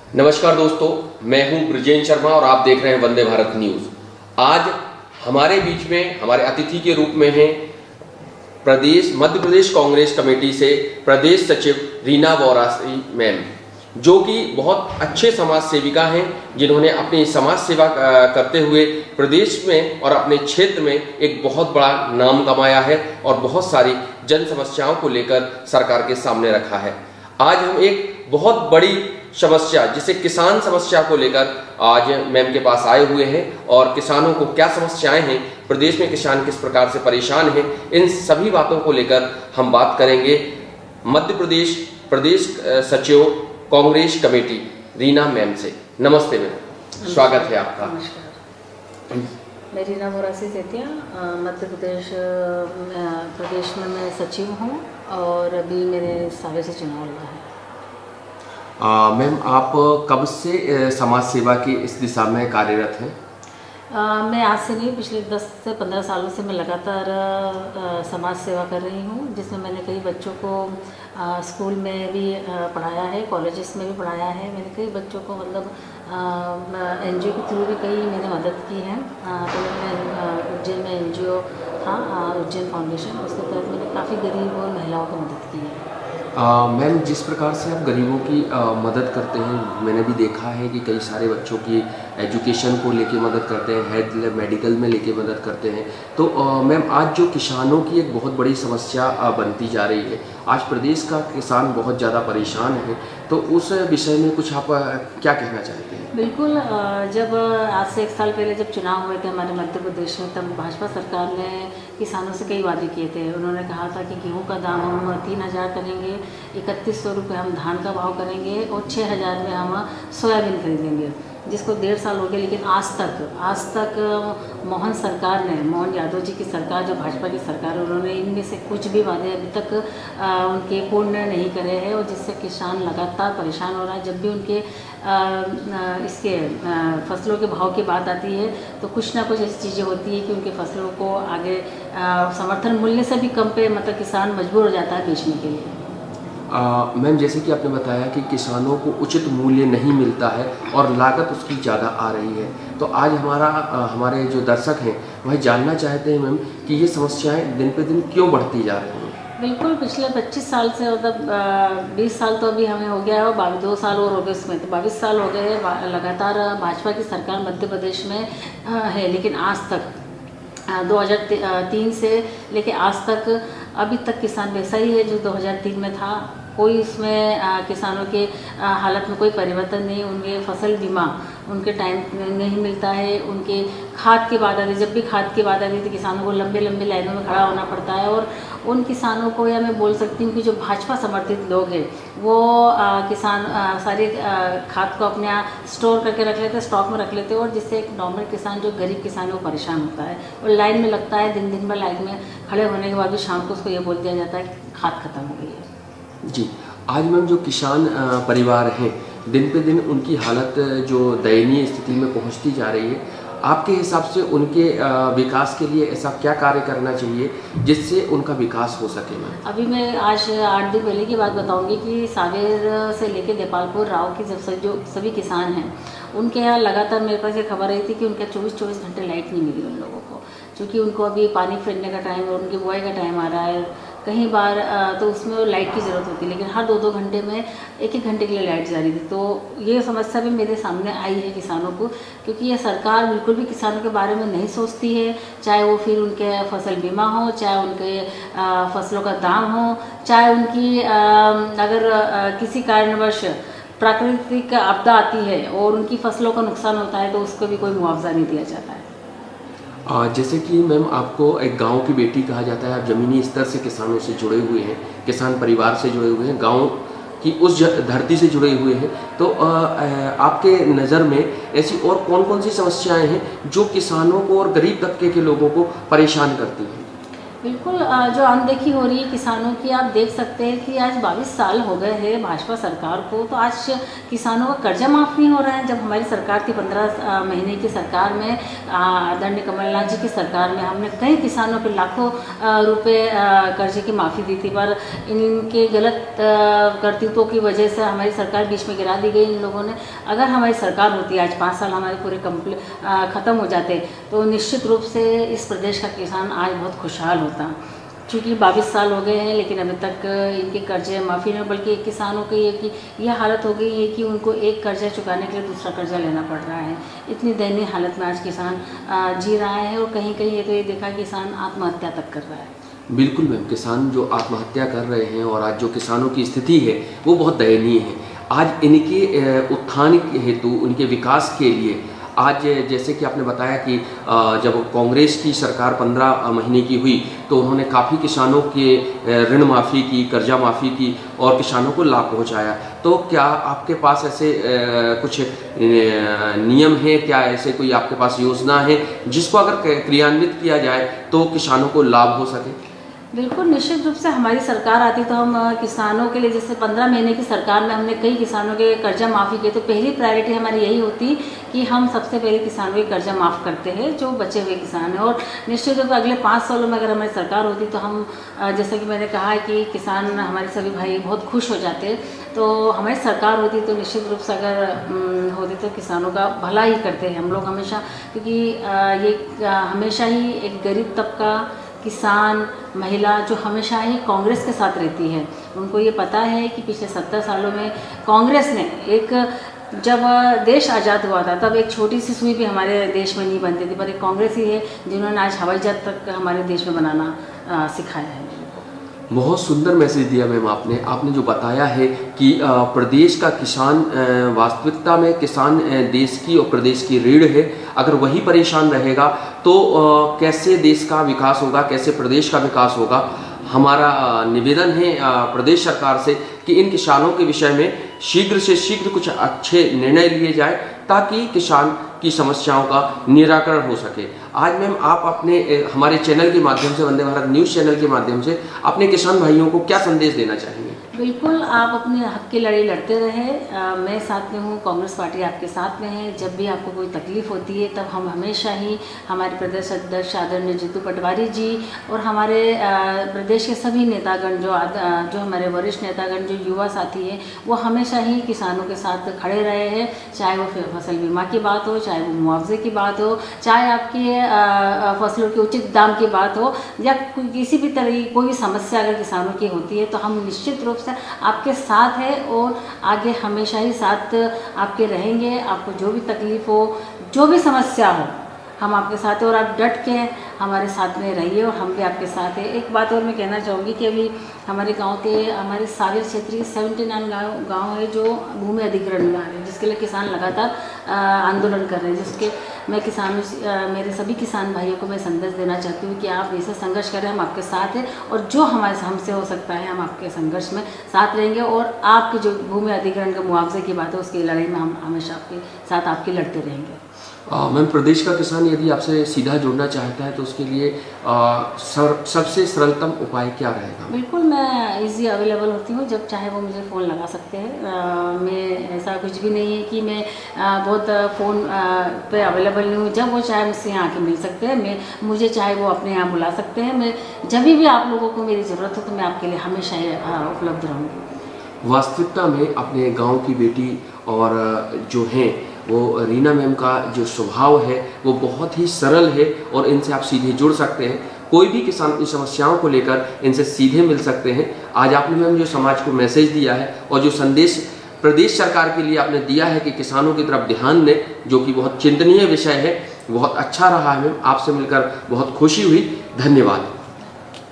नमस्कार दोस्तों, मैं हूं ब्रजेन शर्मा और आप देख रहे हैं वंदे भारत न्यूज। आज हमारे बीच में हमारे अतिथि के रूप में हैं मध्य प्रदेश कांग्रेस कमेटी से प्रदेश सचिव रीना वोरासी मैम, जो कि बहुत अच्छे समाज सेविका हैं, जिन्होंने अपनी समाज सेवा करते हुए प्रदेश में और अपने क्षेत्र में एक बहुत बड़ा नाम कमाया है और बहुत सारी जन समस्याओं को लेकर सरकार के सामने रखा है। आज हम एक बहुत बड़ी समस्या, जिसे किसान समस्या को लेकर आज मैम के पास आए हुए हैं और किसानों को क्या समस्याएं हैं, प्रदेश में किसान किस प्रकार से परेशान हैं, इन सभी बातों को लेकर हम बात करेंगे मध्य प्रदेश प्रदेश सचिव कांग्रेस कमेटी रीना मैम से। नमस्ते मैम, स्वागत है आपका। नमस्कार, मैं रीना वोरासी सेतिया, मध्य प्रदेश में मैं सचिव हूँ और अभी मेरे सावे से चुनाव हुआ है। मैम, आप कब से समाज सेवा की इस दिशा में कार्यरत हैं? मैं आज से नहीं, पिछले 10 से 15 सालों से मैं लगातार समाज सेवा कर रही हूँ, जिसमें मैंने कई बच्चों को स्कूल में भी पढ़ाया है, कॉलेजेस में भी पढ़ाया है। मैंने कई बच्चों को मतलब एनजीओ के थ्रू भी कई मैंने मदद की है। तो मैं उज्जैन में एनजीओ था, उज्जैन फाउंडेशन, उसके तहत मैंने काफ़ी गरीब और महिलाओं की मदद की है। मैम, जिस प्रकार से आप गरीबों की मदद करते हैं, मैंने भी देखा है कि कई सारे बच्चों की एजुकेशन को लेके मदद करते हैं, हेल्थ मेडिकल में लेके मदद करते हैं। तो मैम, आज जो किसानों की एक बहुत बड़ी समस्या बनती जा रही है, आज प्रदेश का किसान बहुत ज़्यादा परेशान है, तो उस विषय में कुछ आप क्या कहना चाहते हैं? बिल्कुल, जब आज से 1 साल पहले जब चुनाव हुए थे हमारे मध्य प्रदेश में, तब भाजपा सरकार ने किसानों से कई वादे किए थे। उन्होंने कहा था कि गेहूं का दाम हम 3000 करेंगे, 3100 रुपये हम धान का भाव करेंगे और 6000 में हम सोयाबीन खरीदेंगे, जिसको 1.5 साल हो गए। लेकिन आज तक मोहन सरकार ने, मोहन यादव जी की सरकार, जो भाजपा की सरकार है, उन्होंने इनमें से कुछ भी वादे अभी तक उनके पूर्ण नहीं करे हैं, और जिससे किसान लगातार परेशान हो रहा है। जब भी उनके इसके फसलों के भाव की बात आती है तो कुछ ना कुछ ऐसी चीज़ें होती है कि उनके फसलों को आगे समर्थन मूल्य से भी कम पे मतलब किसान मजबूर हो जाता है बेचने के लिए। मैम, जैसे कि आपने बताया कि किसानों को उचित मूल्य नहीं मिलता है और लागत उसकी ज़्यादा आ रही है, तो आज हमारे जो दर्शक हैं वह जानना चाहते हैं मैम कि ये समस्याएं दिन पे दिन क्यों बढ़ती जा रही हैं? बिल्कुल, पिछले 25 साल से मतलब 20 साल तो अभी हमें हो गया है और 2 साल और हो गए उसमें, तो 22 साल हो गए लगातार भाजपा की सरकार मध्य प्रदेश में है। लेकिन आज तक 2003 से लेके आज तक अभी तक किसान वैसा ही है जो 2003 में था। कोई इसमें किसानों के हालत में कोई परिवर्तन नहीं। उनके फसल बीमा उनके टाइम नहीं मिलता है। उनके खाद की बात आती है, जब भी खाद की बात आती है तो किसानों को लंबे लंबे लाइनों में खड़ा होना पड़ता है। और उन किसानों को, या मैं बोल सकती हूँ कि जो भाजपा समर्थित लोग हैं, वो किसान सारे खाद को अपने यहाँ स्टोर करके रख लेते हैं, स्टॉक में रख लेते हैं, और जिससे एक नॉर्मल किसान, जो गरीब किसान है, वो परेशान होता है और लाइन में लगता है। दिन भर लाइन में खड़े होने के बाद भी शाम को उसको ये बोल दिया जाता है कि खाद खत्म हो गई है। जी, आज मैम जो किसान परिवार हैं, दिन पे दिन उनकी हालत जो दयनीय स्थिति में पहुंचती जा रही है, आपके हिसाब से उनके विकास के लिए ऐसा क्या कार्य करना चाहिए जिससे उनका विकास हो सके मैम? अभी मैं आज 8 दिन पहले की बात बताऊंगी कि सावेर से लेके नेपालपुर राव की जो सभी किसान हैं, उनके यहाँ लगातार मेरे पास ये खबर आई थी कि उनके 24 घंटे लाइट नहीं मिली उन लोगों को, क्योंकि उनको अभी पानी फेरने का टाइम और उनकी बुआई का टाइम आ रहा है। कहीं बार तो उसमें लाइट की ज़रूरत होती है, लेकिन हर 2-2 घंटे में 1-1 घंटे के लिए लाइट जा रही थी। तो ये समस्या भी मेरे सामने आई है किसानों को, क्योंकि ये सरकार बिल्कुल भी किसानों के बारे में नहीं सोचती है। चाहे वो फिर उनके फसल बीमा हो, चाहे उनके फसलों का दाम हो, चाहे उनकी अगर किसी कारणवश प्राकृतिक आपदा आती है और उनकी फसलों का नुकसान होता है तो उसको भी कोई मुआवजा नहीं दिया जाता है। जैसे कि मैम, आपको एक गांव की बेटी कहा जाता है, आप ज़मीनी स्तर से किसानों से जुड़े हुए हैं, किसान परिवार से जुड़े हुए हैं, गांव की उस धरती से जुड़े हुए हैं, तो आपके नज़र में ऐसी और कौन कौन सी समस्याएं हैं जो किसानों को और गरीब तबके के लोगों को परेशान करती हैं? बिल्कुल जो अनदेखी हो रही है किसानों की, आप देख सकते हैं कि आज 22 साल हो गए हैं भाजपा सरकार को, तो आज किसानों का कर्जा माफ़ नहीं हो रहा है। जब हमारी सरकार थी 15 महीने की सरकार में, आदरणीय कमलनाथ जी की सरकार में, हमने कई किसानों पे लाखों रुपए कर्जे की माफ़ी दी थी, पर इनके गलत करतूतों की वजह से हमारी सरकार बीच में गिरा दी गई इन लोगों ने। अगर हमारी सरकार होती, आज 5 साल हमारे पूरे ख़त्म हो जाते, तो निश्चित रूप से इस प्रदेश का किसान आज बहुत खुशहाल होता। चूँकि 22 साल हो गए हैं लेकिन अभी तक इनके कर्जे माफ़ी नहीं, बल्कि किसानों की यह हालत हो गई है कि उनको एक कर्जा चुकाने के लिए दूसरा कर्जा लेना पड़ रहा है। इतनी दयनीय हालत में आज किसान जी रहा है, और कहीं कहीं ये तो ये देखा किसान आत्महत्या तक कर रहा है। बिल्कुल मैम, किसान जो आत्महत्या कर रहे हैं और आज जो किसानों की स्थिति है वो बहुत दयनीय है। आज इनके उत्थान हेतु, उनके विकास के लिए आज जैसे कि आपने बताया कि जब कांग्रेस की सरकार 15 महीने की हुई तो उन्होंने काफ़ी किसानों के ऋण माफ़ी की, कर्जा माफ़ी की और किसानों को लाभ पहुंचाया। तो क्या आपके पास ऐसे कुछ नियम है, क्या ऐसे कोई आपके पास योजना है जिसको अगर क्रियान्वित किया जाए तो किसानों को लाभ हो सके? बिल्कुल, निश्चित रूप से हमारी सरकार आती तो हम किसानों के लिए, जैसे 15 महीने की सरकार में हमने कई किसानों के कर्जा माफ़ी किए, तो पहली प्रायोरिटी हमारी यही होती कि हम सबसे पहले किसानों के कर्जा माफ़ करते हैं जो बचे हुए किसान हैं। और निश्चित रूप से अगले 5 सालों में अगर हमारी सरकार होती तो हम, जैसा कि मैंने कहा कि किसान हमारे सभी भाई बहुत खुश हो जाते, तो हमारी सरकार होती तो निश्चित रूप से अगर होती तो किसानों का भला ही करते हैं हम लोग हमेशा, क्योंकि ये हमेशा ही एक गरीब तबका, किसान, महिला जो हमेशा ही कांग्रेस के साथ रहती है। उनको ये पता है कि पिछले 70 सालों में कांग्रेस ने जब देश आज़ाद हुआ था तब एक छोटी सी सुई भी हमारे देश में नहीं बनती थी, पर एक कांग्रेस ही है जिन्होंने आज हवाई जहाज तक हमारे देश में बनाना सिखाया है। बहुत सुंदर मैसेज दिया मैम आपने जो बताया है कि प्रदेश का किसान, वास्तविकता में किसान देश की और प्रदेश की रीढ़ है। अगर वही परेशान रहेगा तो कैसे देश का विकास होगा, कैसे प्रदेश का विकास होगा। हमारा निवेदन है प्रदेश सरकार से कि इन किसानों के विषय में शीघ्र से शीघ्र कुछ अच्छे निर्णय लिए जाए ताकि किसान की समस्याओं का निराकरण हो सके। आज मैम आप अपने हमारे चैनल के माध्यम से, वंदे भारत न्यूज़ चैनल के माध्यम से अपने किसान भाइयों को क्या संदेश देना चाहेंगे? बिल्कुल, आप अपने हक की लड़ाई लड़ते रहे। मैं साथ में हूँ, कांग्रेस पार्टी आपके साथ में है। जब भी आपको कोई तकलीफ़ होती है तब हम हमेशा ही, हमारे प्रदेश अध्यक्ष आदरणीय जीतू पटवारी जी और हमारे प्रदेश के सभी नेतागण, जो हमारे वरिष्ठ नेतागण, जो युवा साथी हैं, वो हमेशा ही किसानों के साथ खड़े रहे हैं। चाहे वो फसल बीमा की बात हो, चाहे वो मुआवजे की बात हो, चाहे आपकी फसलों के उचित दाम की बात हो, या किसी भी तरह की कोई भी समस्या अगर किसानों की होती है तो हम निश्चित रूप से आपके साथ है और आगे हमेशा ही साथ आपके रहेंगे। आपको जो भी तकलीफ हो, जो भी समस्या हो, हम आपके साथ हैं और आप डट के हमारे साथ में रहिए और हम भी आपके साथ हैं। एक बात और मैं कहना चाहूँगी कि अभी हमारे गांव के, हमारे सागर क्षेत्र के 79 गाँव है जो भूमि अधिग्रहण में आ रहे हैं, जिसके लिए किसान लगातार आंदोलन कर रहे हैं। जिसके मैं मेरे सभी किसान भाइयों को मैं संदेश देना चाहती हूँ कि आप ऐसे संघर्ष करें, हम आपके साथ हैं और जो हमसे हो सकता है हम आपके संघर्ष में साथ रहेंगे। और आपकी जो भूमि अधिग्रहण के मुआवजे की बात है उसकी लड़ाई में हम हमेशा आपके साथ आपकी लड़ते रहेंगे। मैम, प्रदेश का किसान यदि आपसे सीधा जुड़ना चाहता है तो उसके लिए सबसे सरलतम उपाय क्या रहेगा? बिल्कुल, मैं इजी अवेलेबल होती हूँ, जब चाहे वो मुझे फ़ोन लगा सकते हैं। मैं ऐसा कुछ भी नहीं है कि मैं बहुत फ़ोन पे अवेलेबल नहीं हूँ। जब वो चाहे मुझसे यहाँ आके मिल सकते हैं, मुझे चाहे वो अपने यहाँ बुला सकते हैं। मैं जब भी आप लोगों को मेरी ज़रूरत हो तो मैं आपके लिए हमेशा उपलब्ध रहूँगी। वास्तविकता में अपने गाँव की बेटी और जो हैं वो रीना मैम का जो स्वभाव है वो बहुत ही सरल है और इनसे आप सीधे जुड़ सकते हैं। कोई भी किसान अपनी समस्याओं को लेकर इनसे सीधे मिल सकते हैं। आज आपने मैम जो समाज को मैसेज दिया है और जो संदेश प्रदेश सरकार के लिए आपने दिया है कि किसानों की तरफ ध्यान दें, जो कि बहुत चिंतनीय विषय है, बहुत अच्छा रहा है मैम। आपसे मिलकर बहुत खुशी हुई। धन्यवाद।